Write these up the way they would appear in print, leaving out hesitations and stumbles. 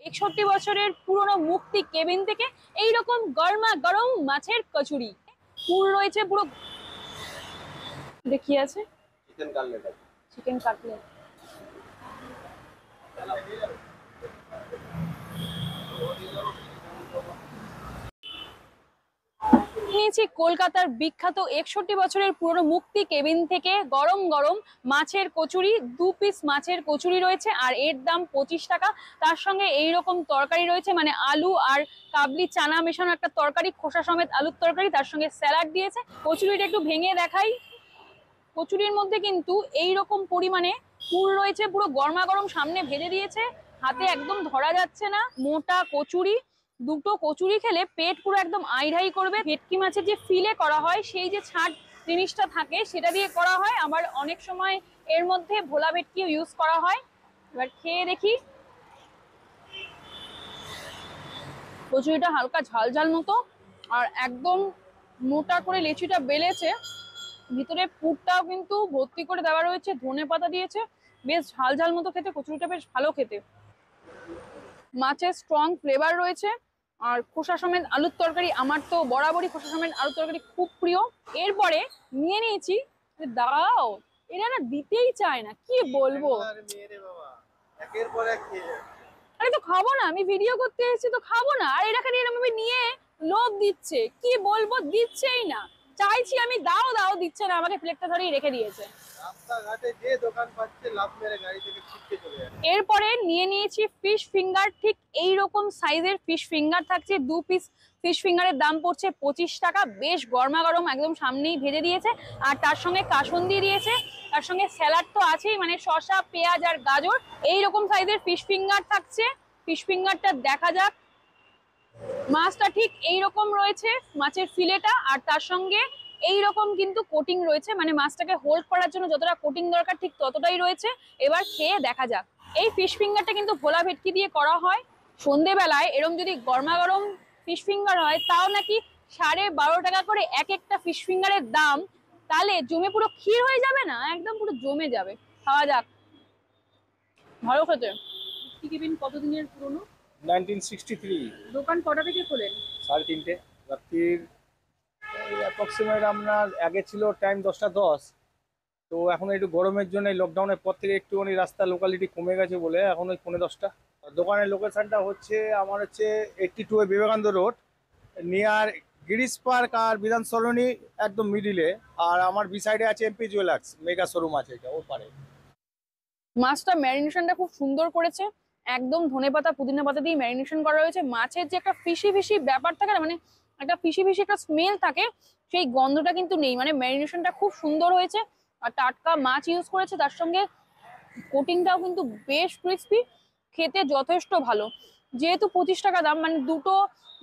61 বছরের পুরনো মুক্তি কেবিন থেকে এইরকম গরমা গরম মাছের কচুরি। পুর রয়েছে পুরো, দেখি আছে চিকেন কাটলেট। চিকেন কাটলেট নিয়েছি কলকাতার বিখ্যাত 61 বছরের পুরনো মুক্তি কেবিন থেকে গরম গরম মাছের কচুরি। 2 পিস মাছের কচুরি রয়েছে আর এর দাম 25 টাকা। তার সঙ্গে এইরকম তরকারি রয়েছে, মানে আলু আর কাবলি চানা মেশানো একটা তরকারি, খোসা সমেত আলুর তরকারি, তার সঙ্গে স্যালাড দিয়েছে। কচুরিটা একটু ভেঙে দেখাই। কচুরির মধ্যে কিন্তু এইরকম পরিমাণে পুর রয়েছে, পুরো গরমা গরম সামনে ভেজে দিয়েছে, হাতে একদম ধরা যাচ্ছে না। মোটা কচুরি, দুটো কচুরি খেলে পেট পুরো একদম আইঢাই করবে। ভেটকি মাছের যে ফিলে করা হয়, সেই যে ছাট জিনিসটা থাকে সেটা দিয়ে করা হয়, আবার অনেক সময় এর মধ্যে ভোলা ভেটকিও ইউজ করা হয়। এবার খেয়ে দেখি। কচুরিটা হালকা ঝাল ঝাল মতো, আর একদম মোটা করে লেচিটা বেলেছে, ভিতরে পুরটাও কিন্তু ভর্তি করে দেওয়া রয়েছে, ধনেপাতা দিয়েছে, বেশ ঝাল ঝাল মতো খেতে। কচুরিটা বেশ ভালো খেতে, মাছের স্ট্রং ফ্লেভার রয়েছে। আর খোসা সমেত আলুর তরকারি, আমার তো বরাবরই খোসা সমেত আলুর তরকারি খুব প্রিয়। এরপরে নিয়ে নিয়েছি, দাও এরা না দিতেই চায় না, কি বলবো। আরে তো খাবো না, আমি ভিডিও করতে এসেছি তো খাবো না, আর এরা খালি এরকম ভাবে নিয়ে লোভ দিচ্ছে, কি বলবো, দিচ্ছেই না। চাইছি আমি দাও দাও, দিচ্ছে না, আমাকে প্লেটটা ধরেই রেখে দিয়েছে। এরপরে নিয়ে নিয়েছি ফিশ ফিঙ্গার। ঠিক এইরকম সাইজের ফিশ ফিঙ্গার থাকছে। 2 পিস ফিশ ফিঙ্গারের দাম পড়ছে 25 টাকা। বেশ গরমা গরম, একদম সামনেই ভেজে দিয়েছে, আর তার সঙ্গে কাসুন্দি দিয়েছে, তার সঙ্গে স্যালাড তো আছেই, মানে শসা পেঁয়াজ আর গাজর। এইরকম সাইজের ফিশ ফিঙ্গার থাকছে। ফিশ ফিঙ্গারটা দেখা যাক। মাছটা ঠিক এইরকম রয়েছে, মাছের ফিলেটা, আর তার সঙ্গে এইরকম কিন্তু কোটিং রয়েছে, মানে মাছটাকে হোল্ড করার জন্য যতটা কোটিং দরকার ঠিক ততটাই রয়েছে। এবার খেয়ে দেখা যাক। এই ফিশ ফিঙ্গারটা কিন্তু ভোলা ভেটকি দিয়ে করা হয়। সন্ধেবেলায় এরকম যদি গরমা গরম ফিশ ফিঙ্গার হয়, তাও নাকি 12.5 টাকা করে এক একটা ফিশ ফিঙ্গারের দাম, তাহলে জমে পুরো ক্ষীর হয়ে যাবে না, একদম পুরো জমে যাবে। খাওয়া যাক। ভালো খেতে। টিফিন কতদিনের পুরনো? 1963। দোকান কটা থেকে খোলেন? 3:30 রাত্রির। অ্যাপ্রক্সিমেট আপনার আগে ছিল টাইম 10টা 10, তো এখন একটু গরমের জন্য লকডাউনের পর থেকে একটুখানি রাস্তা লোকালিটি কমে গেছে বলে এখন ওই 10:30। দোকানের লোকেশনটা হচ্ছে আমার 82 Vivekananda road, near Girish park আর বিধান সরণি, একদম মিডিলে। আর আমার বিসাইডে আছে এমপি জুয়েলার্স, মেগা শোরুম আছে, এটা ওর পারে। মাছটা ম্যারিনেশনটা খুব সুন্দর করেছে, একদম ধনেপাতা পুদিনা পাতা দিয়ে ম্যারিনেশন করা হয়েছে। মাছের যে একটা ফিশি ফিশি ব্যাপার থাকে না, মানে একটা ফিশি ফিশি একটা স্মেল থাকে, সেই গন্ধটা কিন্তু নেই। মানে ম্যারিনেশনটা খুব সুন্দর হয়েছে, আর টাটকা মাছ ইউজ করেছে, তার সঙ্গে কোটিংটাও কিন্তু বেশ ক্রিস্পি, খেতে যথেষ্ট ভালো। যেহেতু 25 টাকা দাম, মানে দুটো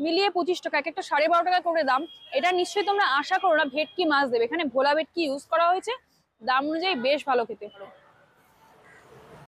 মিলিয়ে 25 টাকা, এক একটা 12.5 টাকা করে দাম, এটা নিশ্চয়ই তোমরা আশা করো না ভেটকি মাছ দেবে। এখানে ভোলা ভেটকি ইউজ করা হয়েছে, দাম অনুযায়ী বেশ ভালো খেতে।